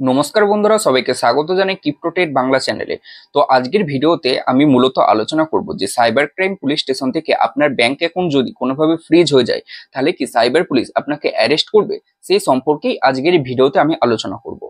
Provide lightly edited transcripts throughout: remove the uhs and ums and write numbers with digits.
নমস্কার বন্ধুরা, সবাইকে স্বাগত জানাই ক্রিপ্টোটেট বাংলা চ্যানেলে। তো আজকের ভিডিওতে আমি মূলত আলোচনা করব যে সাইবার ক্রাইম পুলিশ স্টেশন থেকে আপনার ব্যাংক অ্যাকাউন্ট যদি কোনোভাবে ফ্রিজ হয়ে যায়, তাহলে কি সাইবার পুলিশ আপনাকে অ্যারেস্ট করবে, সেই সম্পর্কেই আজকের এই ভিডিওতে আমি আলোচনা করব।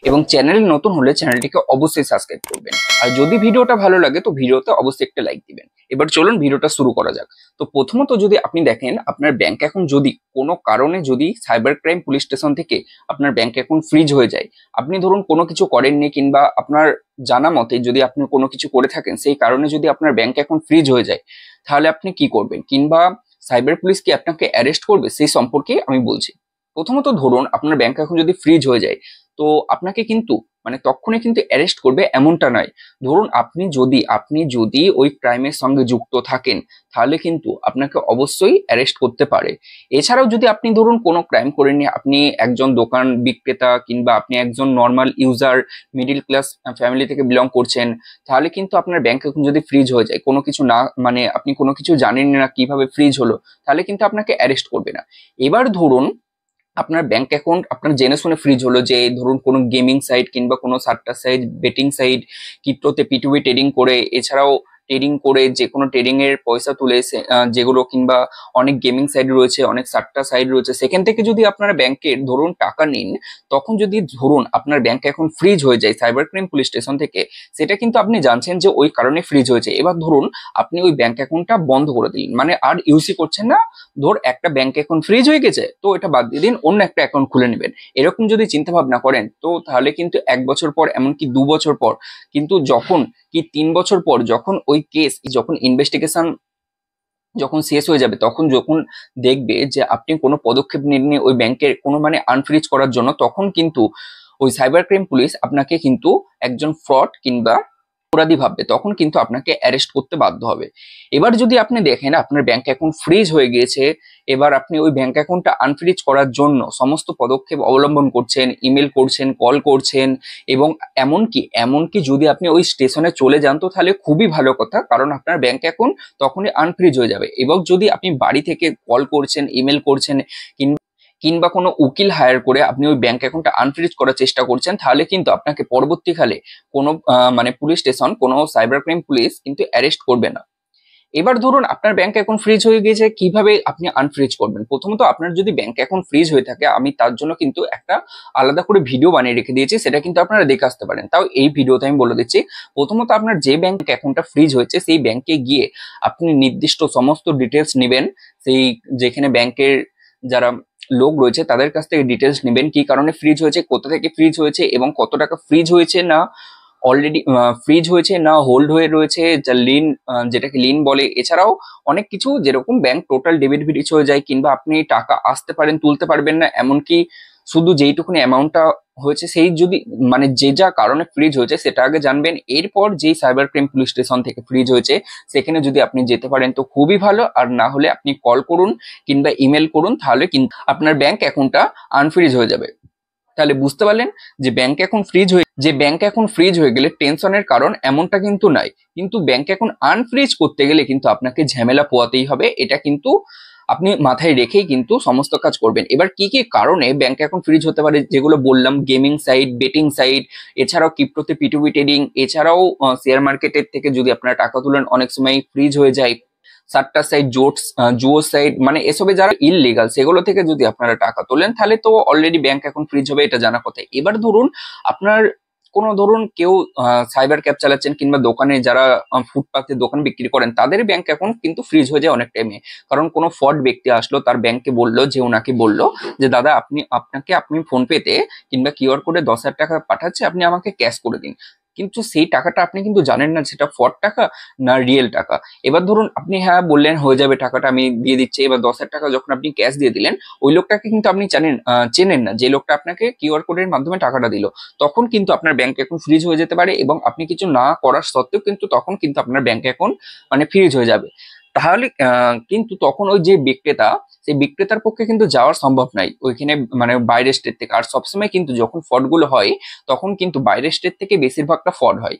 এবং চ্যানেলে নতুন হলে চ্যানেলটিকে অবশ্যই সাবস্ক্রাইব করবেন। আর যদি ভিডিওটা ভালো লাগে তো ভিডিওতে অবশ্যই একটা লাইক দিবেন। এবার চলুন ভিডিওটা শুরু করা যাক। তো প্রথমত যদি আপনি দেখেন আপনার ব্যাংক অ্যাকাউন্ট যদি কোনো কারণে যদি সাইবার ক্রাইম পুলিশ স্টেশন থেকে আপনার ব্যাংক অ্যাকাউন্ট ফ্রিজ হয়ে যায়, আপনি ধরুন কোনো কিছু করেননি কিংবা আপনার জানা মতে যদি আপনি কোনো কিছু করে থাকেন সেই কারণে যদি আপনার ব্যাংক অ্যাকাউন্ট ফ্রিজ হয়ে যায়, তাহলে আপনি কি করবেন কিংবা সাইবার পুলিশ কি আপনাকে অ্যারেস্ট করবে সেই সম্পর্কে আমি বলছি। প্রথমত ধরুন আপনার ব্যাংক অ্যাকাউন্ট যদি ফ্রিজ হয়ে যায়, তো আপনাকে কিন্তু তখনই কিন্তু অ্যারেস্ট করবে এমনটা নয়। ধরুন আপনি যদি ওই ক্রাইমের সঙ্গে যুক্ত থাকেন, তাহলে কিন্তু আপনাকে অবশ্যই অ্যারেস্ট করতে পারে। এছাড়াও যদি আপনি ধরুন কোনো ক্রাইম করেননি, আপনি একজন দোকান বিক্রেতা কিংবা আপনি একজন normal user, middle class family থেকে বিলং করছেন, তাহলে কিন্তু আপনার ব্যাংক অ্যাকাউন্ট যদি ফ্রিজ হয়ে যায়, কোনো কিছু না আপনি কোনো কিছু জানেন না কিভাবে ফ্রিজ হলো, তাহলে কিন্তু আপনাকে অ্যারেস্ট করবে না। এবার ধরুন আপনার ব্যাংক অ্যাকাউন্ট আপনার জেনে শুনে ফ্রিজ হলো, যে ধরুন কোনো গেমিং সাইট কিংবা কোনো সাট্টা সাইট, বেটিং সাইট, ক্রিপ্টোতে পিটুপি ট্রেডিং করে, এছাড়াও ট্রেডিং করে যে কোনো ট্রেডিং এর পয়সা তুলে যেগুলো, কিংবা অনেক গেমিং সাইট রয়েছে, অনেক সাট্টা সাইট রয়েছে, সেখান থেকে যদি আপনারা ব্যাংকের ধরুন টাকা নিন, তখন যদি ধরুন আপনার ব্যাংক অ্যাকাউন্ট ফ্রিজ হয়ে যায় সাইবার ক্রাইম পুলিশ স্টেশন থেকে, সেটা কিন্তু আপনি জানছেন যে ওই কারণে ফ্রিজ হয়েছে। এবার ধরুন আপনি ওই ব্যাংক অ্যাকাউন্টটা বন্ধ করে দিলেন, আর ইউসি করছেন না। ধর একটা ব্যাংক অ্যাকাউন্ট ফ্রিজ হয়ে গেছে, তো এটা বাদ দিয়ে দিন, অন্য একটা অ্যাকাউন্ট খুলে নেবেন। এরকম যদি চিন্তা ভাবনা করেন, তো তাহলে কিন্তু 1 বছর পর, এমনকি 2 বছর পর, কিন্তু যখন 3 বছর পর, যখন ওই কেস, যখন ইনভেস্টিগেশন যখন শেষ হয়ে যাবে, তখন যখন দেখবে যে আপনি কোনো পদক্ষেপ নেননি ওই ব্যাংকের কোনো আনফ্রিজ করার জন্য, তখন কিন্তু ওই সাইবার ক্রাইম পুলিশ আপনাকে কিন্তু একজন ফ্রড কিংবা অপরাধী ভাববে, তখন কিন্তু আপনাকে অ্যারেস্ট করতে বাধ্য হবে। এবার যদি আপনি দেখেন আপনার ব্যাংক অ্যাকাউন্ট ফ্রিজ হয়ে গিয়েছে, এবার আপনি ওই ব্যাংক অ্যাকাউন্টটা আনফ্রিজ করার জন্য সমস্ত পদক্ষেপ অবলম্বন করছেন, ইমেল করছেন, কল করছেন, এবং এমনকি যদি আপনি ওই স্টেশনে চলে যান, তো তাহলে খুবই ভালো কথা, কারণ আপনার ব্যাংক অ্যাকাউন্ট তখনই আনফ্রিজ হয়ে যাবে। এবং যদি আপনি বাড়ি থেকে কল করছেন, ইমেল করছেন, কিংবা কোনো উকিল হায়ার করে আপনি ওই ব্যাংক অ্যাকাউন্টটা আনফ্রিজ করার চেষ্টা করছেন, তাহলে কিন্তু আপনাকে পরবর্তীকালে কোনো পুলিশ স্টেশন, কোনো সাইবার ক্রাইম পুলিশ কিন্তু অ্যারেস্ট করবে না। এবার ধরুন আপনার ব্যাংক অ্যাকাউন্ট ফ্রিজ হয়ে গিয়েছে, কিভাবে আপনি আনফ্রিজ করবেন? প্রথমত আপনার যদি ব্যাংক অ্যাকাউন্ট ফ্রিজ হয়ে থাকে, আমি তার জন্য কিন্তু একটা আলাদা করে ভিডিও বানিয়ে রেখে দিয়েছি, সেটা কিন্তু আপনারা দেখে আসতে পারেন। তাও এই ভিডিওতে আমি বলে দিচ্ছি। প্রথমত আপনার যে ব্যাংক অ্যাকাউন্টটা ফ্রিজ হয়েছে, সেই ব্যাংকে গিয়ে আপনি নির্দিষ্ট সমস্ত ডিটেলস নেবেন। সেই যেখানে ব্যাংকের যারা লোক রয়েছে তাদের কাছ থেকে ডিটেলস নেবেন, কি কারণে ফ্রিজ হয়েছে, কোথা থেকে ফ্রিজ হয়েছে, এবং কত টাকা ফ্রিজ হয়েছে, না অলরেডি ফ্রিজ হয়েছে, না হোল্ড হয়ে রয়েছে, যা লিন, যেটাকে লিন বলে। এছাড়াও অনেক কিছু, যেরকম ব্যাংক টোটাল ডেবিট ফ্রিজ হয়ে যায়, কিংবা আপনি টাকা আসতে পারেন, তুলতে পারবেন না, এমনকি শুধু যেইটুকুনি অ্যামাউন্টটা হয়েছে সেই যদি যে যা কারণে ফ্রিজ হয়েছে সেটা আগে জানবেন। এরপর যেই সাইবার ক্রাইম পুলিশ স্টেশন থেকে ফ্রিজ হয়েছে সেখানে যদি আপনি যেতে পারেন তো খুবই ভালো, আর না হলে আপনি কল করুন কিংবা ইমেল করুন, তাহলে কিন্তু আপনার ব্যাংক অ্যাকাউন্টটা আনফ্রিজ হয়ে যাবে। তাহলে বুঝতে পারলেন যে ব্যাংক অ্যাকাউন্ট ফ্রিজ হয়ে গেলে টেনশনের কারণ এমনটা কিন্তু নাই, কিন্তু ব্যাংক অ্যাকাউন্ট আনফ্রিজ করতে গেলে কিন্তু আপনাকে ঝামেলা পোয়াতেই হবে। এটা কিন্তু আপনি মাথায় রেখেই কিন্তু সমস্ত কাজ করবেন। এবার কি কি কারণে ব্যাংক অ্যাকাউন্ট ফ্রিজ হতে পারে, যেগুলো বললাম, গেমিং সাইট, বেটিং সাইট, এছাড়াও ক্রিপ্টোতে পিটুপি ট্রেডিং, এছাড়াও শেয়ার মার্কেটের থেকে যদি আপনারা টাকা তুলেন অনেক সময় ফ্রিজ হয়ে যায়, সাট্টা সাইট, জুয়ো সাইট, এসবে যারা ইললিগাল, সেগুলো থেকে যদি আপনারা টাকা তোলেন, তাহলে তো অলরেডি ব্যাংক অ্যাকাউন্ট ফ্রিজ হবে, এটা জানা কথা। এবার ধরুন আপনার ধরুন কেউ সাইবার ক্যাব চালাচ্ছেন, কিংবা দোকানে যারা ফুটপাতে দোকান বিক্রি করেন, তাদের ব্যাংক অ্যাকাউন্ট কিন্তু ফ্রিজ হয়ে যায় অনেক টাইমে। কারণ কোনো ফ্রড ব্যক্তি আসলো, তার ব্যাংকে বললো, যে ওনাকে বললো যে দাদা আপনি ফোন পেতে কিংবা কিউআর কোডে 10,000 টাকা পাঠাচ্ছে, আপনি আমাকে ক্যাশ করে দিন। কিন্তু সেই টাকাটা আপনি কিন্তু জানেন না সেটা ফ্রড টাকা না রিয়েল টাকা। এবার ধরুন আপনি হ্যাঁ বললেন হয়ে যাবে, টাকাটা আমি দিয়ে দিচ্ছি। এবার 10,000 টাকা যখন আপনি ক্যাশ দিয়ে দিলেন, ওই লোকটাকে কিন্তু আপনি চেনেন না, যে লোকটা আপনাকে কিউআর কোডের মাধ্যমে টাকাটা দিল। তখন কিন্তু আপনার ব্যাংক অ্যাকাউন্ট ফ্রিজ হয়ে যেতে পারে, এবং আপনি কিছু না করার সত্ত্বেও কিন্তু তখন কিন্তু আপনার ব্যাংক অ্যাকাউন্ট ফ্রিজ হয়ে যাবে। তাহলে কিন্তু তখন ওই যে বিক্রেতা, সেই বিক্রেতার পক্ষে কিন্তু যাওয়ার সম্ভব নাই ওইখানে, বাইরের স্টেট থেকে। আর সবসময় কিন্তু যখন ফ্রড গুলো হয়, তখন কিন্তু বাইরের স্টেট থেকে বেশিরভাগটা ফ্রড হয়।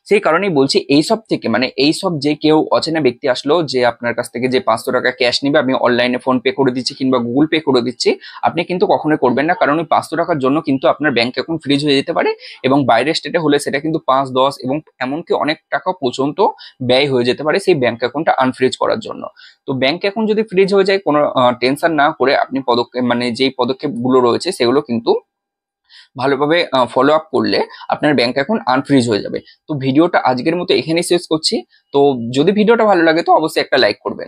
সেই কারণেই বলছি এইসব থেকে মানে এইসব যে কেউ অচেনা ব্যক্তি আসলো যে আপনার কাছ থেকে যে 500 টাকা ক্যাশ নিবে, আমি অনলাইনে ফোন পে করে দিচ্ছি কিংবা গুগল পে করে দিচ্ছি, আপনি কিন্তু কখনোই করবেন না। কারণ ওই 500 টাকার জন্য কিন্তু আপনার ব্যাংক অ্যাকাউন্ট ফ্রিজ হয়ে যেতে পারে, এবং বাইরের স্টেটে হলে সেটা কিন্তু 5-10 এবং এমনকি অনেক টাকা পর্যন্ত ব্যয় হয়ে যেতে পারে সেই ব্যাংক অ্যাকাউন্টটা আনফ্রিজ করার জন্য। তো ব্যাংক অ্যাকাউন্ট যদি ফ্রিজ হয়ে যায়, কোনো টেনশন না করে আপনি পদক্ষেপ মানে যেই পদক্ষেপগুলো রয়েছে সেগুলো কিন্তু ভালোভাবে ফলো আপ করলে আপনার ব্যাংক অ্যাকাউন্ট আনফ্রিজ হয়ে যাবে। তো ভিডিওটা আজকের মতো এখানেই শেষ করছি। তো যদি ভিডিওটা ভালো লাগে তো অবশ্যই একটা লাইক করবেন।